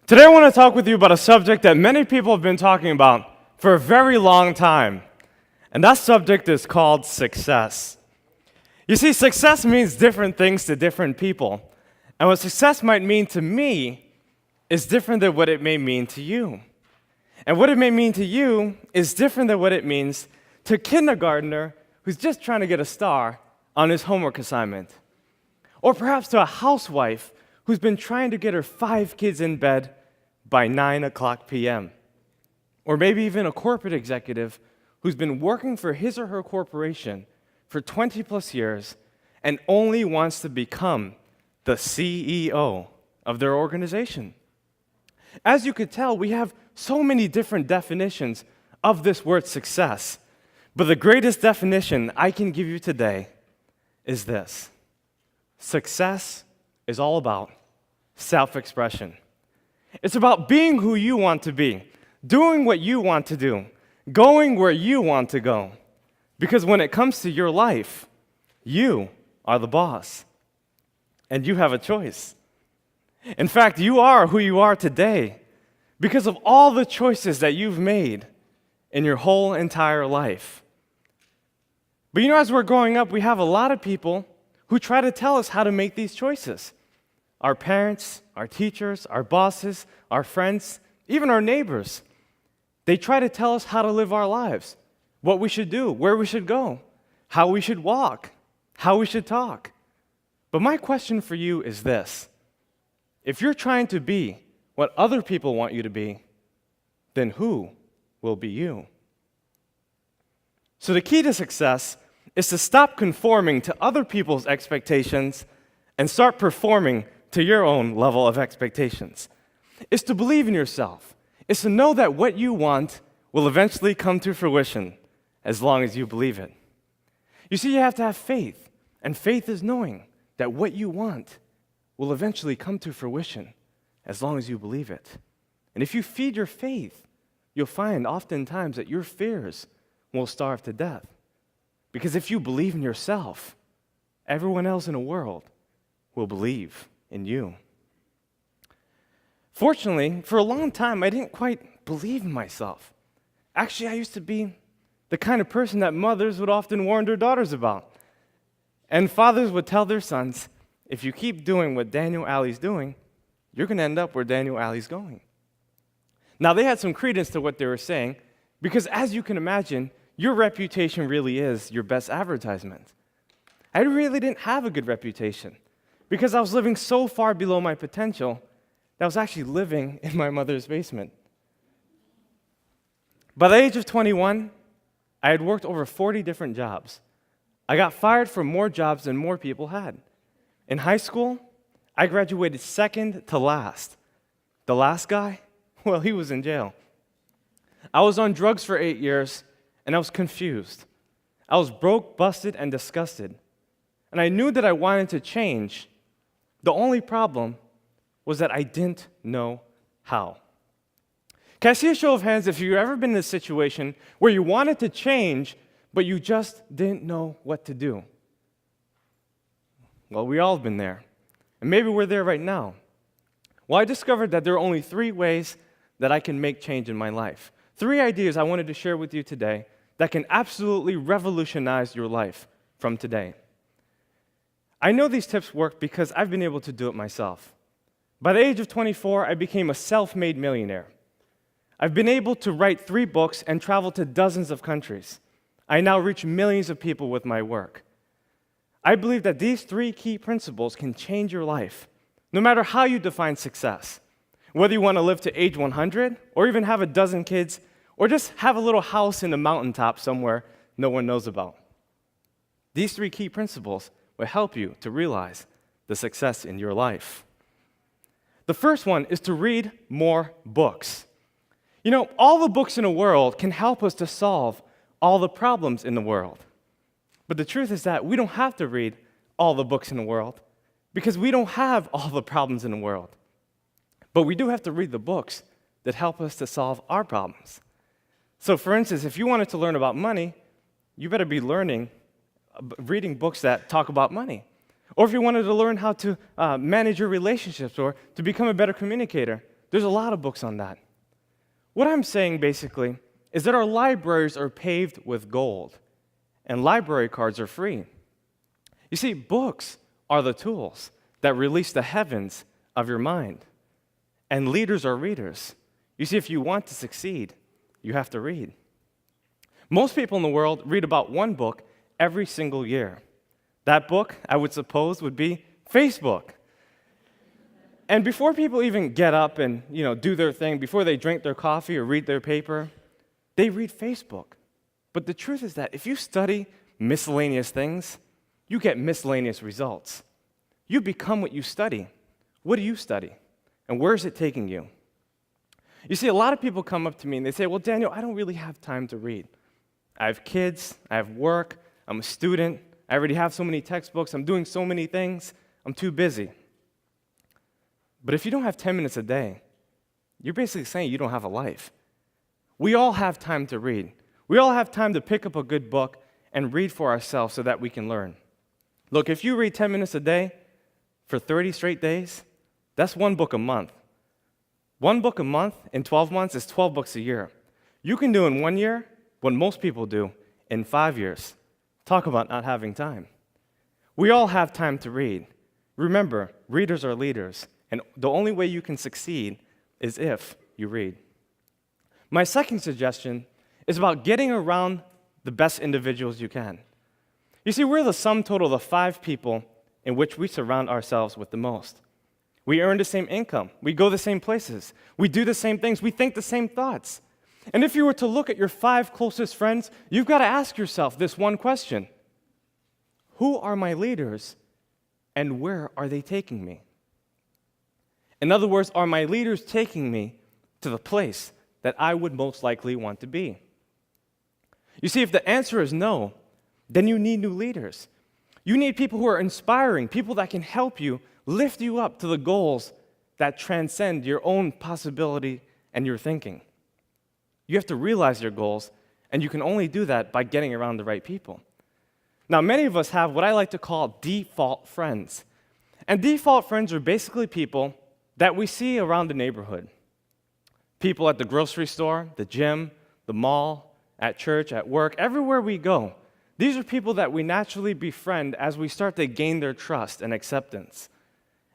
Today I want to talk with you about a subject that many people have been talking about for a very long time, and that subject is called success. You see, success means different things to different people, and what success might mean to me is different than what it may mean to you. And what it may mean to you is different than what it means to a kindergartner who's just trying to get a star on his homework assignment. Or perhaps to a housewife who's been trying to get her 5 kids in bed by 9 o'clock p.m. Or maybe even a corporate executive who's been working for his or her corporation for 20 plus years and only wants to become the CEO of their organization. As you could tell, we have so many different definitions of this word success, but the greatest definition I can give you today is this: success is all about self-expression. It's about being who you want to be, doing what you want to do, going where you want to go. Because when it comes to your life, you are the boss, and you have a choice. In fact, you are who you are today because of all the choices that you've made in your whole entire life. But as we're growing up, we have a lot of people who try to tell us how to make these choices. Our parents, our teachers, our bosses, our friends, even our neighbors. They try to tell us how to live our lives, what we should do, where we should go, how we should walk, how we should talk. But my question for you is this: if you're trying to be what other people want you to be, then who will be you? So the key to success is to stop conforming to other people's expectations and start performing to your own level of expectations. It's to believe in yourself. It's to know that what you want will eventually come to fruition as long as you believe it. You see, you have to have faith, and faith is knowing that what you want will eventually come to fruition as long as you believe it. And if you feed your faith, you'll find oftentimes that your fears will starve to death. Because if you believe in yourself, everyone else in the world will believe in you. Fortunately, for a long time, I didn't quite believe in myself. Actually, I used to be the kind of person that mothers would often warn their daughters about. And fathers would tell their sons, if you keep doing what Daniel Alley's doing, you're going to end up where Daniel Alley's going. Now, they had some credence to what they were saying, because as you can imagine, your reputation really is your best advertisement. I really didn't have a good reputation, because I was living so far below my potential that I was actually living in my mother's basement. By the age of 21, I had worked over 40 different jobs. I got fired from more jobs than more people had. In high school, I graduated second to last. The last guy, well, he was in jail. I was on drugs for 8 years, and I was confused. I was broke, busted, and disgusted. And I knew that I wanted to change. The only problem was that I didn't know how. Can I see a show of hands if you've ever been in a situation where you wanted to change, but you just didn't know what to do? Well, we all have been there. And maybe we're there right now. Well, I discovered that there are only 3 ways that I can make change in my life. 3 ideas I wanted to share with you today that can absolutely revolutionize your life from today. I know these tips work because I've been able to do it myself. By the age of 24, I became a self-made millionaire. I've been able to write 3 books and travel to dozens of countries. I now reach millions of people with my work. I believe that these 3 key principles can change your life, no matter how you define success. Whether you want to live to age 100, or even have a dozen kids, or just have a little house in the mountaintop somewhere no one knows about. These 3 key principles will help you to realize the success in your life. The first one is to read more books. All the books in the world can help us to solve all the problems in the world. But the truth is that we don't have to read all the books in the world because we don't have all the problems in the world. But we do have to read the books that help us to solve our problems. So for instance, if you wanted to learn about money, you better be reading books that talk about money. Or if you wanted to learn how to manage your relationships or to become a better communicator, There's a lot of books on that. What I'm saying basically is that our libraries are paved with gold, and library cards are free. You see, books are the tools that release the heavens of your mind, and leaders are readers. You see, if you want to succeed, you have to read. Most people in the world read about one book every single year. That book, I would suppose, would be Facebook. And before people even get up and do their thing, before they drink their coffee or read their paper, they read Facebook. But the truth is that if you study miscellaneous things, you get miscellaneous results. You become what you study. What do you study? And where is it taking you? You see, a lot of people come up to me and they say, well, Daniel, I don't really have time to read. I have kids, I have work, I'm a student, I already have so many textbooks, I'm doing so many things, I'm too busy. But if you don't have 10 minutes a day, you're basically saying you don't have a life. We all have time to read. We all have time to pick up a good book and read for ourselves so that we can learn. Look, if you read 10 minutes a day for 30 straight days, that's one book a month. One book a month in 12 months is 12 books a year. You can do in 1 year what most people do in 5 years. Talk about not having time. We all have time to read. Remember, readers are leaders, and the only way you can succeed is if you read. My second suggestion is about getting around the best individuals you can. You see, we're the sum total of the 5 people in which we surround ourselves with the most. We earn the same income. We go the same places. We do the same things. We think the same thoughts. And if you were to look at your 5 closest friends, you've got to ask yourself this one question. Who are my leaders, and where are they taking me? In other words, are my leaders taking me to the place that I would most likely want to be? You see, if the answer is no, then you need new leaders. You need people who are inspiring, people that can help you, lift you up to the goals that transcend your own possibility and your thinking. You have to realize your goals, and you can only do that by getting around the right people. Now, many of us have what I like to call default friends. And default friends are basically people that we see around the neighborhood. People at the grocery store, the gym, the mall, at church, at work, everywhere we go. These are people that we naturally befriend as we start to gain their trust and acceptance.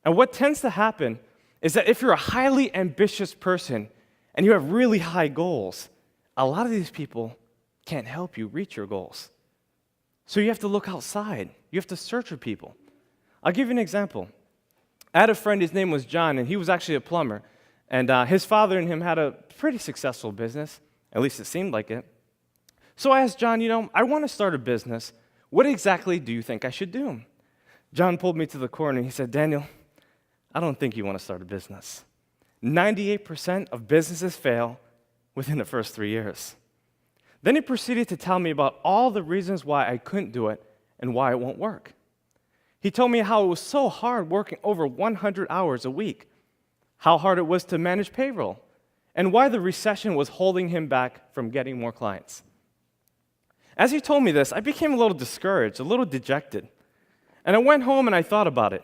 And what tends to happen is that if you're a highly ambitious person and you have really high goals, a lot of these people can't help you reach your goals. So you have to look outside. You have to search for people. I'll give you an example. I had a friend, his name was John, and he was actually a plumber. And his father and him had a pretty successful business, at least it seemed like it. So I asked John, I want to start a business. What exactly do you think I should do? John pulled me to the corner and he said, Daniel, I don't think you want to start a business. 98% of businesses fail within the first 3 years. Then he proceeded to tell me about all the reasons why I couldn't do it and why it won't work. He told me how it was so hard working over 100 hours a week, how hard it was to manage payroll, and why the recession was holding him back from getting more clients. As he told me this, I became a little discouraged, a little dejected. And I went home and I thought about it.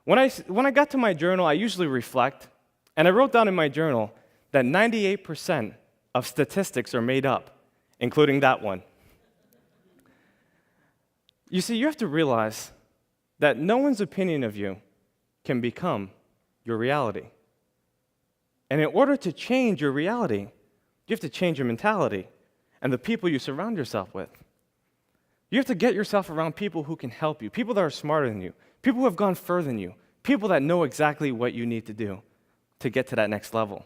When I got to my journal, I usually reflect, and I wrote down in my journal that 98% of statistics are made up, including that one. You see, you have to realize that no one's opinion of you can become your reality. And in order to change your reality, you have to change your mentality and the people you surround yourself with. You have to get yourself around people who can help you, people that are smarter than you, people who have gone further than you, people that know exactly what you need to do to get to that next level.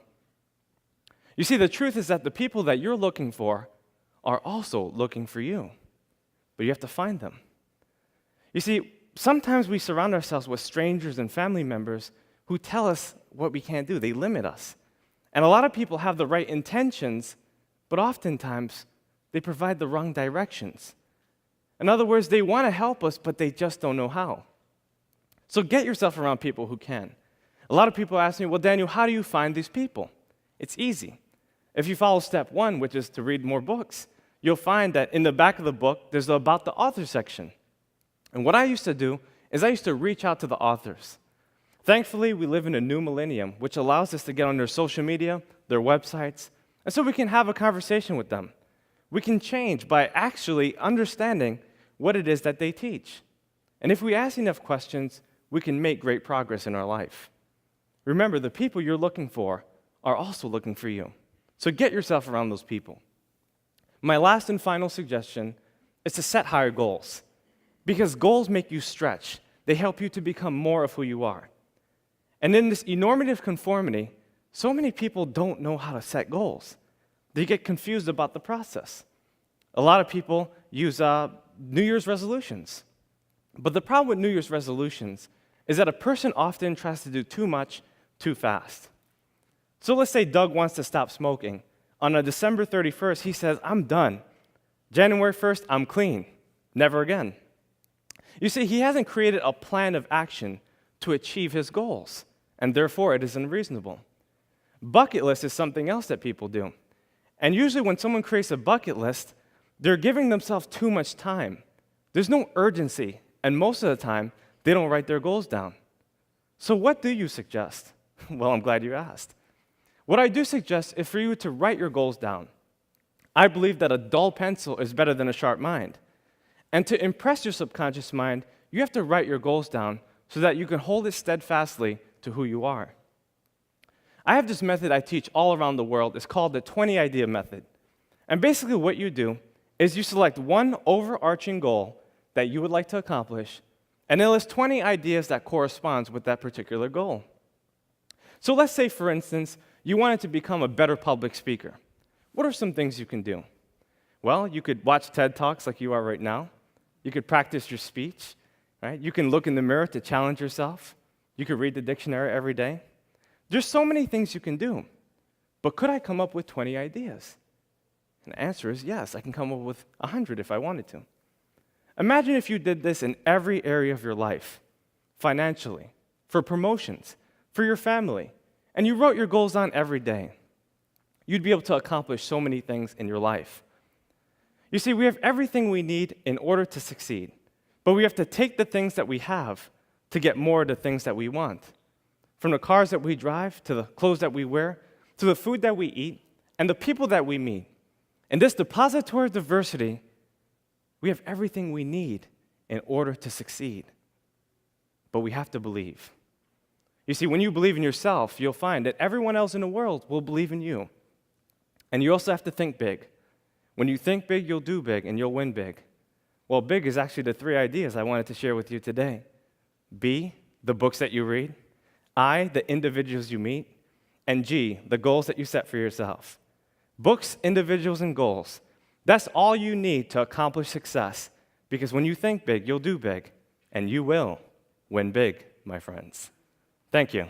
You see, the truth is that the people that you're looking for are also looking for you, but you have to find them. You see, sometimes we surround ourselves with strangers and family members who tell us what we can't do. They limit us. And a lot of people have the right intentions, but oftentimes they provide the wrong directions. In other words, they want to help us, but they just don't know how. So get yourself around people who can. A lot of people ask me, well, Daniel, how do you find these people? It's easy. If you follow step 1, which is to read more books, you'll find that in the back of the book, there's the About the Author section. And what I used to do is I used to reach out to the authors. Thankfully, we live in a new millennium, which allows us to get on their social media, their websites, and so we can have a conversation with them. We can change by actually understanding what it is that they teach. And if we ask enough questions, we can make great progress in our life. Remember, the people you're looking for are also looking for you. So get yourself around those people. My last and final suggestion is to set higher goals. Because goals make you stretch. They help you to become more of who you are. And in this enormative conformity, so many people don't know how to set goals. They get confused about the process. A lot of people use New Year's resolutions. But the problem with New Year's resolutions is that a person often tries to do too much too fast. So let's say Doug wants to stop smoking. On a December 31st, he says, I'm done. January 1st, I'm clean. Never again. You see, he hasn't created a plan of action to achieve his goals, and therefore it is unreasonable. Bucket list is something else that people do. And usually when someone creates a bucket list, they're giving themselves too much time. There's no urgency, and most of the time, they don't write their goals down. So what do you suggest? Well, I'm glad you asked. What I do suggest is for you to write your goals down. I believe that a dull pencil is better than a sharp mind. And to impress your subconscious mind, you have to write your goals down so that you can hold it steadfastly to who you are. I have this method I teach all around the world. It's called the 20 idea method. And basically what you do is you select one overarching goal that you would like to accomplish, and then list 20 ideas that corresponds with that particular goal. So let's say, for instance, you wanted to become a better public speaker. What are some things you can do? Well, you could watch TED Talks like you are right now. You could practice your speech, right? You can look in the mirror to challenge yourself. You could read the dictionary every day. There's so many things you can do. But could I come up with 20 ideas? And the answer is yes, I can come up with 100 if I wanted to. Imagine if you did this in every area of your life, financially, for promotions, for your family, and you wrote your goals down every day. You'd be able to accomplish so many things in your life. You see, we have everything we need in order to succeed, but we have to take the things that we have to get more of the things that we want. From the cars that we drive, to the clothes that we wear, to the food that we eat, and the people that we meet. In this depository of diversity, we have everything we need in order to succeed. But we have to believe. You see, when you believe in yourself, you'll find that everyone else in the world will believe in you. And you also have to think big. When you think big, you'll do big, and you'll win big. Well, big is actually the 3 ideas I wanted to share with you today. B, the books that you read. I, the individuals you meet. And G, the goals that you set for yourself. Books, individuals, and goals. That's all you need to accomplish success. Because when you think big, you'll do big. And you will win big, my friends. Thank you.